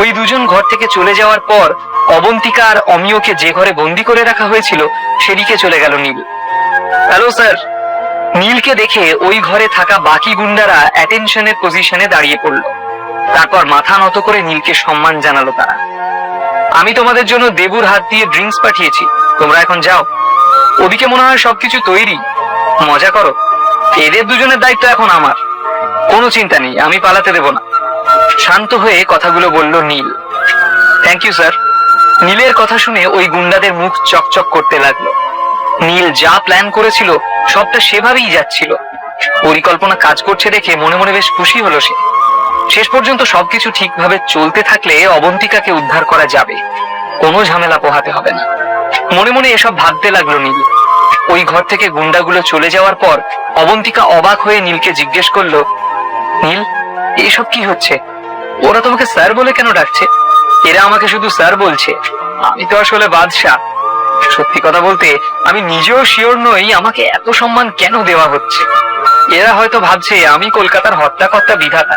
ওই দুজন ঘর থেকে চলে যাওয়ার পর অবন্তিকা আর অমিয়কে যে ঘরে বন্দি করে রাখা হয়েছিল সেদিকে চলে গেল নীল। Hello sir. নীলকে দেখে ওই ঘরে থাকা বাকি গুন্ডারা অ্যাটেনশনের পজিশনে দাঁড়িয়ে পড়ল। তারপর মাথা নত করে নীলকে সম্মান জানালো তারা। আমি তোমাদের জন্য দেবুর হাত দিয়ে ড্রিঙ্কস পাঠিয়েছি, তোমরা এখন যাও। ওদিকে মনে হয় সবকিছু তৈরি, মজা করো। এদের দুজনের দায়িত্ব এখন আমার, কোনো চিন্তা নেই, আমি পালাতে দেব না। শান্ত হয়ে কথাগুলো বলল নীল। Thank you sir. নীলের কথা শুনে ওই গুন্ডাদের মুখ চকচক করতে লাগলো। নীল যা প্ল্যান করেছিল সবটা সেভাবেই যাচ্ছিল। পরিকল্পনা কাজ করছে দেখে মনে মনে বেশ খুশি হলো সে। শেষ পর্যন্ত সবকিছু ঠিকভাবে চলতে থাকলে অবন্তিকাকে উদ্ধার করা যাবে, কোনো ঝামেলা পোহাতে হবে না। মনে মনে এসব ভাবতে লাগলো নীল। ওই ঘর থেকে গুন্ডাগুলো চলে যাওয়ার পর অবন্তিকা অবাক হয়ে নীলকে জিজ্ঞেস করলো, নীল এসব কি হচ্ছে? ওরা তোমাকে স্যার বলে কেন ডাকছে? এরা আমাকে শুধু স্যার বলছে, আমি তো আসলে বাদশা। সত্যি কথা বলতে আমি নিজেও শিওর নই আমাকে এত সম্মান কেন দেওয়া হচ্ছে। এরা হয়তো ভাবছে আমি কলকাতার হত্যাকর্তা বিধাতা।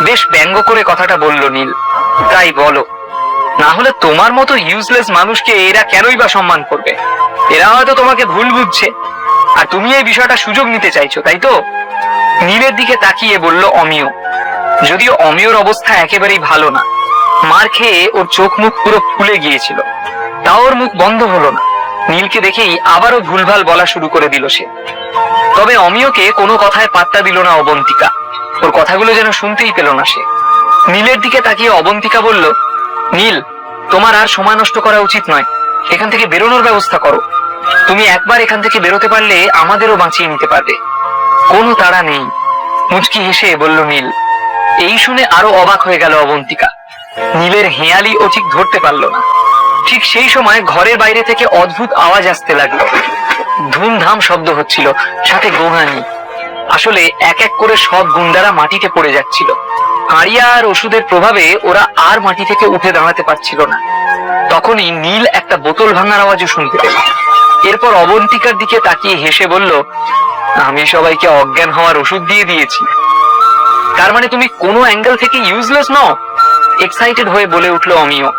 বেশ ব্যঙ্গ করে কথাটা বলল নীল। তাই বলো, না হলে তোমার মতো ইউজলেস মানুষকে এরা কেনই বা সম্মান করবে? এরা হয়তো তোমাকে ভুল বুঝছে, আর তুমি এই বিষয়টা সুযোগ নিতে চাইছো, তাই তো? নীলের দিকে তাকিয়ে বলল অমিয়। যদিও অমিয়র অবস্থা একেবারেই ভালো না, মার খেয়ে ওর চোখ মুখ পুরো ফুলে গিয়েছিল, তাও ওর মুখ বন্ধ হলো না। নীলকে দেখেই আবারও ভুলভাল বলা শুরু করে দিল সে। তবে অমিয়কে কোনো কথায় পাত্তা দিল না অবন্তিকা, ওর কথাগুলো যেন শুনতেই পেল না সে। নীলের দিকে তাকিয়ে অবন্তিকা বলল, নীল তোমার আর সময় নষ্ট করা উচিত নয়, এখান থেকে বেরোনোর ব্যবস্থা করো। তুমি একবার এখান থেকে বেরোতে পারলে আমাদেরও বাঁচিয়ে নিতে পারবে, কোনো তাড়া নেই। মুচকি হেসে বলল নীল। এই শুনে আরো অবাক হয়ে গেল অবন্তিকা। নীলের হেঁয়ালি ও ঠিক ধরতে পারল না। ঠিক সেই সময় ঘরের বাইরে থেকে অদ্ভুত আওয়াজ আসতে লাগলো। ধুমধাম শব্দ হচ্ছিল, সাথে গোঙানি। আসলে এক এক করে সব গুন্ডারা মাটিতে পড়ে যাচ্ছিল। আড়িয়া আর ওষুধের প্রভাবে ওরা আর মাটি থেকে উঠে দাঁড়াতে পারছিল না। তখনই নীল একটা বোতল ভাঙার আওয়াজও শুনতে পেল। এরপর অবন্তিকার দিকে তাকিয়ে হেসে বলল, আমি সবাইকে অজ্ঞান হওয়ার ওষুধ দিয়ে দিয়েছি। তার মানে তুমি কোনো অ্যাঙ্গেল থেকে ইউজলেস নও? এক্সাইটেড হয়ে বলে উঠলো অমিয়।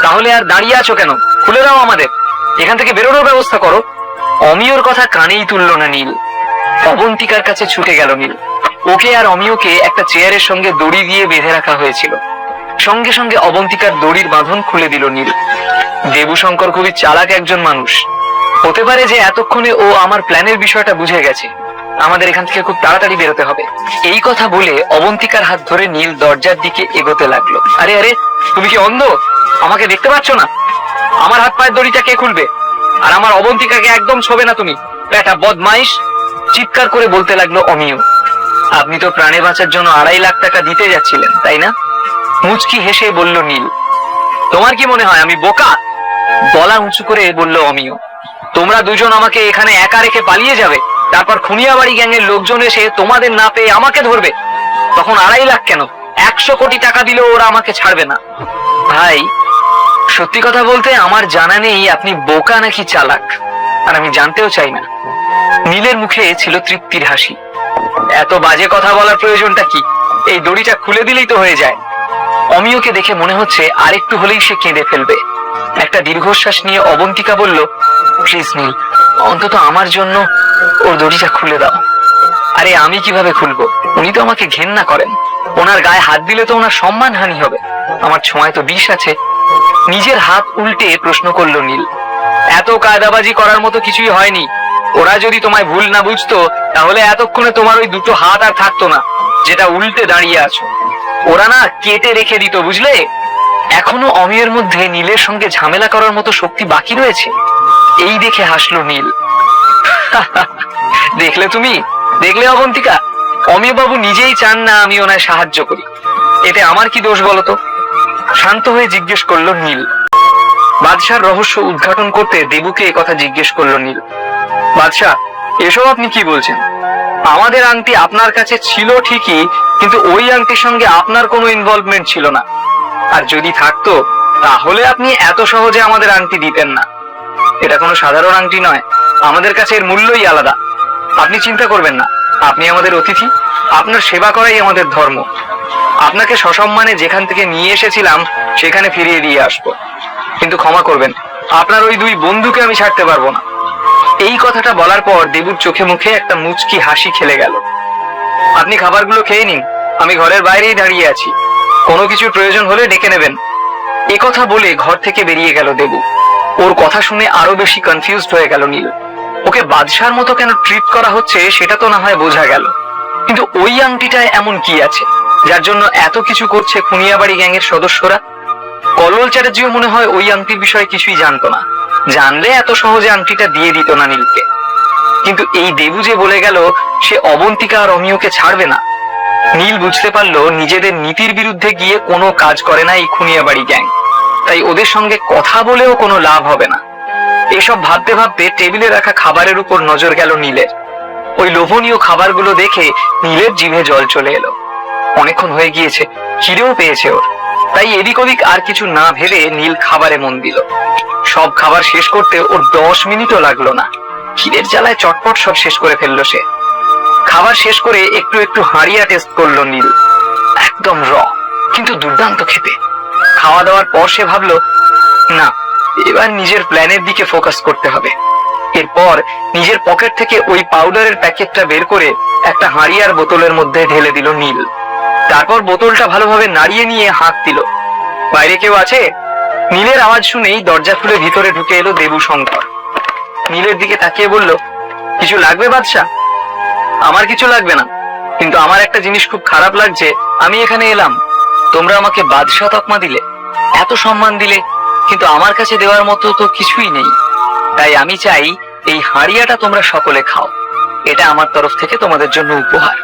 তাহলে আর দাঁড়িয়ে আছো কেন? খুলে দাও আমাদের, এখান থেকে বেরোনোর ব্যবস্থা করো। অমিয়র কথা কানেই তুলল না নীল। অবন্তিকার কাছে ছুটে গেল নীল। ওকে আর অমিয়কে একটা চেয়ারের সঙ্গে দড়ি দিয়ে বেঁধে রাখা হয়েছিল। সঙ্গে সঙ্গে অবন্তিকার দড়ির বাঁধন খুলে দিল নীল। দেবুশঙ্কর খুবই চালাক একজন মানুষ, হতে পারে যে এতক্ষণে ও আমার প্ল্যানের বিষয়টা বুঝে গেছে। আমাদের এখান থেকে খুব তাড়াতাড়ি বেরোতে হবে। এই কথা বলে অবন্তিকার হাত ধরে নীল দরজার দিকে এগোতে লাগলো। আরে আরে, তুমি কি অন্ধ? আমাকে দেখতে পাচ্ছ না? আমার হাত পায়ের দড়িটা কে খুলবে? আর আমার অবন্তিকাকে একদম ছোবে না তুমি, বেটা বদমাইশ! চিৎকার করে বলতে লাগলো অমিয়। আপনি তো প্রাণে বাঁচার জন্য 2.5 লাখ টাকা দিতে যাচ্ছিলেন, তাই না? মুচকি হেসে বলল নীল। তোমার কি মনে হয় আমি বোকা? গলা উঁচু করে বলল অমিয়। তোমরা দুজন আমাকে এখানে একা রেখে পালিয়ে যাবে, তারপর খুনিয়াবাড়ি গ্যাংয়ের লোকজন এসে তোমাদের না পেয়ে আমাকে ধরবে, তখন 2.5 লাখ কেন 100 কোটি টাকা দিলেও ওরা আমাকে ছাড়বে না। ভাই, সত্যি কথা বলতে আমার জানা নেই আপনি বোকা নাকি চালাক, আর আমি জানতেও চাই না। নীলের মুখে ছিল তৃপ্তির হাসি। এত বাজে কথা বলার প্রয়োজনটা কি? এই দড়িটা খুলে দিলেই তো হয়ে যায়। অমিয়কে দেখে মনে হচ্ছে আরেকটু হলেই সে কেঁদে ফেলবে। একটা দীর্ঘশ্বাস নিয়ে অবন্তিকা বলল, প্লিজ নীল, অন্তত আমার জন্য ওর দড়িটা খুলে দাও। আরে আমি কিভাবে খুলবো? উনি তো আমাকে ঘেন্না করেন, ওনার গায়ে হাত দিলে তো ওনার সম্মানহানি হবে। আমার ছোঁয়ায় তো বিষ আছে। নিজের হাত উল্টে প্রশ্ন করলো নীল। এত কায়দাবাজি করার মতো কিছুই হয়নি। ওরা যদি তোমায় ভুল না বুঝতো তাহলে এতক্ষণে তোমার ওই দুটো হাত আর থাকতো না, যেটা উল্টে দাঁড়িয়ে আছো। ওরা না কেটে রেখে দিত, বুঝলে? এখনো অমিয়ের মধ্যে নীলের সঙ্গে ঝামেলা করার মতো শক্তি বাকি রয়েছে। এই দেখে হাসলো নীল। দেখলে তুমি, দেখলে অবন্তিকা, অমিয় বাবু নিজেই চান না আমি ওনায় সাহায্য করি, এতে আমার কি দোষ বলতো? শান্ত হয়ে জিজ্ঞেস করলো নীল। বাদশার রহস্য উদ্ঘাটন করতে দেবুকে একথা জিজ্ঞেস করলো নীল। বাদশা, এসব আপনি কি বলছেন? আমাদের আংটি আপনার কাছে ছিল ঠিকই, কিন্তু ওই আংটির সঙ্গে আপনার কোনো ইনভলভমেন্ট ছিল না। আর যদি থাকতো তাহলে আপনি এত সহজে আমাদের আংটি দিতেন না। এটা কোনো সাধারণ আংটি নয়, আমাদের কাছে এর মূল্যই আলাদা। আপনি চিন্তা করবেন না, আপনি আমাদের অতিথি, আপনার সেবা করাই আমাদের ধর্ম। আপনাকে সসম্মানে যেখান থেকে নিয়ে এসেছিলাম সেখানে ফিরিয়ে দিয়ে আসবো, কিন্তু ক্ষমা করবেন, আপনার ওই দুই বন্ধুকে আমি ছাড়তে পারবো না। এই কথাটা বলার পর দেবুর চোখে মুখে একটা মুচকি হাসি খেলে গেল। আপনি খাবারগুলো খেয়ে নিন, আমি ঘরের বাইরেই দাঁড়িয়ে আছি, কোনো কিছুর প্রয়োজন হলে ডেকে নেবেন। এ কথা বলে ঘর থেকে বেরিয়ে গেল দেবু। ওর কথা শুনে আরো বেশি কনফিউজড হয়ে গেল নীল। ওকে বাদশার মতো কেন ট্রিট করা হচ্ছে সেটা তো না হয় বোঝা গেল, কিন্তু ওই আংটিটায় এমন কি আছে যার জন্য এত কিছু করছে খুনিয়াবাড়ি গ্যাং এর সদস্যরা? কল্লোল চ্যাটার্জিও মনে হয় ওই আংটির বিষয়ে কিছুই জানতো না, জানলে এত সহজে আংটিটা দিয়ে দিত না নীলকে। কিন্তু এই দেবু যে বলে গেল সে অবন্তিকা আর অমিয়কে ছাড়বে না, নীল বুঝতে পারলো নিজেদের নীতির বিরুদ্ধে গিয়ে কোনো কাজ করে না এই খুনিয়াবাড়ি গ্যাং, তাই ওদের সঙ্গে কথা বলেও কোনো লাভ হবে না। এসব ভাবতে ভাবতে টেবিলে রাখা খাবারের উপর নজর গেল নীলের। ওই লোভনীয় খাবারগুলো দেখে নীলের জিভে জল চলে এলো। অনেকক্ষণ হয়ে গিয়েছে, খিদেও পেয়েছে ওর, তাই এদিক ওদিক আর কিছু না ভেবে নীল খাবারে মন দিল। সব খাবার শেষ করতে ওর 10 মিনিটও লাগলো না। খিদের জ্বালায় চটপট সব শেষ করে ফেললো সে। খাবার শেষ করে একটু একটু হাঁড়িয়া টেস্ট করলো নীল, একদম কিন্তু দুর্দান্ত খেতে। খাওয়া দাওয়ার পর সে ভাবলো, না, এবার নিজের প্ল্যানের দিকে ফোকাস করতে হবে। এরপর নিজের পকেট থেকে ওই পাউডারের প্যাকেটটা বের করে একটা হাঁড়িয়ার বোতলের মধ্যে ঢেলে দিল নীল। তারপর বোতলটা ভালোভাবে নাড়িয়ে নিয়ে হাঁক দিল, বাইরে কেউ আছে? নীলের আওয়াজ শুনেই দরজা খুলে ভিতরে ঢুকে এলো দেবু শঙ্কর। নীলের দিকে তাকিয়ে বলল, কিছু লাগবে বাদশা? আমার কিছু লাগবে না, কিন্তু আমার একটা জিনিস খুব খারাপ লাগছে। আমি এখানে এলাম, তোমরা আমাকে বাদশা তকমা দিলে, এত সম্মান দিলে, কিন্তু আমার কাছে দেওয়ার মতো তো কিছুই নেই। তাই আমি চাই এই হাঁড়িয়াটা তোমরা সকলে খাও, এটা আমার তরফ থেকে তোমাদের জন্য উপহার।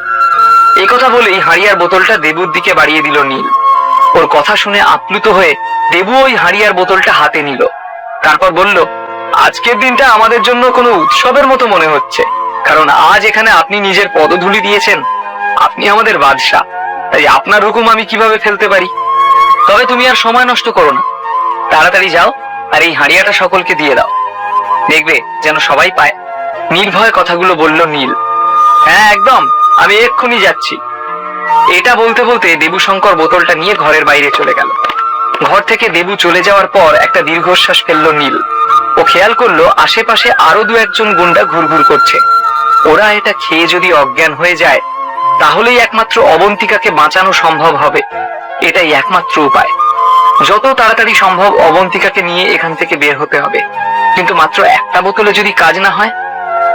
এই কথা বলেই হাঁড়িয়ার বোতলটা দেবুর দিকে বাড়িয়ে দিল নীল। ওর কথা শুনে আপ্লুত হয়ে দেবু ওই হাঁড়িয়ার বোতলটা হাতে নিল। তারপর বলল, আজকের দিনটা আমাদের জন্য কোনো উৎসবের মতো মনে হচ্ছে, কারণ আজ এখানে আপনি নিজের পদধূলি দিয়েছেন। আপনি আমাদের বাদশা, তাই আপনার হুকুম আমি কিভাবে ফেলতে পারি? তবে তুমি আর সময় নষ্ট করো না, তাড়াতাড়ি যাও আর এই হাঁড়িয়াটা সকলকে দিয়ে দাও, দেখবে যেন সবাই পায়। নির্ভয় কথাগুলো বলল নীল। হ্যাঁ একদম, আমি এক্ষুনি যাচ্ছি। এটা বলতে বলতে দেবু শঙ্কর বোতলটা নিয়ে ঘরের বাইরে চলে গেল। ঘর থেকে দেবু চলে যাওয়ার পর একটা দীর্ঘশ্বাস ফেললো নীল। ও খেয়াল করলো আশেপাশে আরো 2-1 গুন্ডা ঘুরঘুর করছে। ওরা এটা খেয়ে যদি অজ্ঞান হয়ে যায় তাহলেই একমাত্র অবন্তিকাকে বাঁচানো সম্ভব হবে। এটাই একমাত্র উপায়। যত তাড়াতাড়ি সম্ভব অবন্তিকাকে নিয়ে এখান থেকে বের হতে হবে, কিন্তু মাত্র একটা বোতলে যদি কাজ না হয়।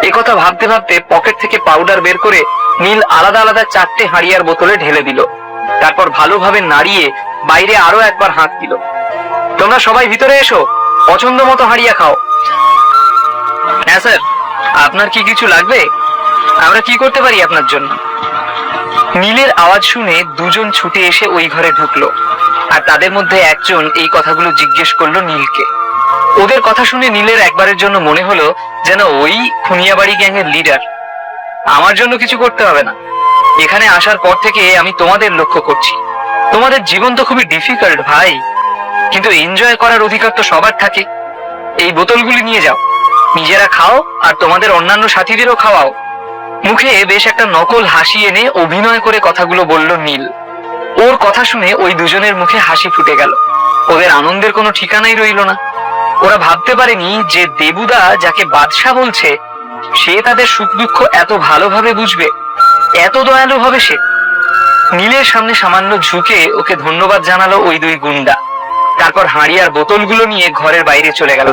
একথা ভাবতে ভাবতে পকেট থেকে পাউডার বের করে নীল আলাদা আলাদা 4টে হাঁড়িয়ার বোতলে ঢেলে দিল। তারপর ভালোভাবে নাড়িয়ে বাইরে আরো একবার হাঁক দিল, তোমরা সবাই ভিতরে এসো, পছন্দ মতো হাঁড়িয়া খাও। হ্যাঁ স্যার, আপনার কি কিছু লাগবে? আমরা কি করতে পারি আপনার জন্য? নীলের আওয়াজ শুনে 2 জন ছুটে এসে ওই ঘরে ঢুকলো, আর তাদের মধ্যে একজন এই কথাগুলো জিজ্ঞেস করলো নীলকে। ওদের কথা শুনে নীলের একবারের জন্য মনে হলো যেন ওই খুনিয়াবাড়ি গ্যাং এর লিডার। আমার জন্য কিছু করতে হবে না, এখানে আসার পর থেকে আমি তোমাদের লক্ষ্য করছি। তোমাদের জীবন তো খুবই ডিফিকাল্ট ভাই, কিন্তু এনজয় করার অধিকার তো সবার থাকে। এই বোতলগুলি নিয়ে যাও, নিজেরা খাও আর তোমাদের অন্যান্য সাথীদেরও খাওয়াও। মুখে বেশ একটা নকল হাসি এনে অভিনয় করে কথাগুলো বলল নীল। ওর কথা শুনে ওই 2 জনের মুখে হাসি ফুটে গেল। ওদের আনন্দের কোনো ঠিকানাই রইল না। ওরা ভাবতে পারেনি যে দেবুদা যাকে বাদশা বলছে সে তাদের সুখ দুঃখ এত ভালোভাবে বুঝবে, এত দয়ালু হবে সে। নীলের সামনে সামান্য ঝুঁকে ওকে ধন্যবাদ জানালো ওই 2 গুন্ডা। তারপর হাঁড়িয়ার বোতলগুলো নিয়ে ঘরের বাইরে চলে গেল।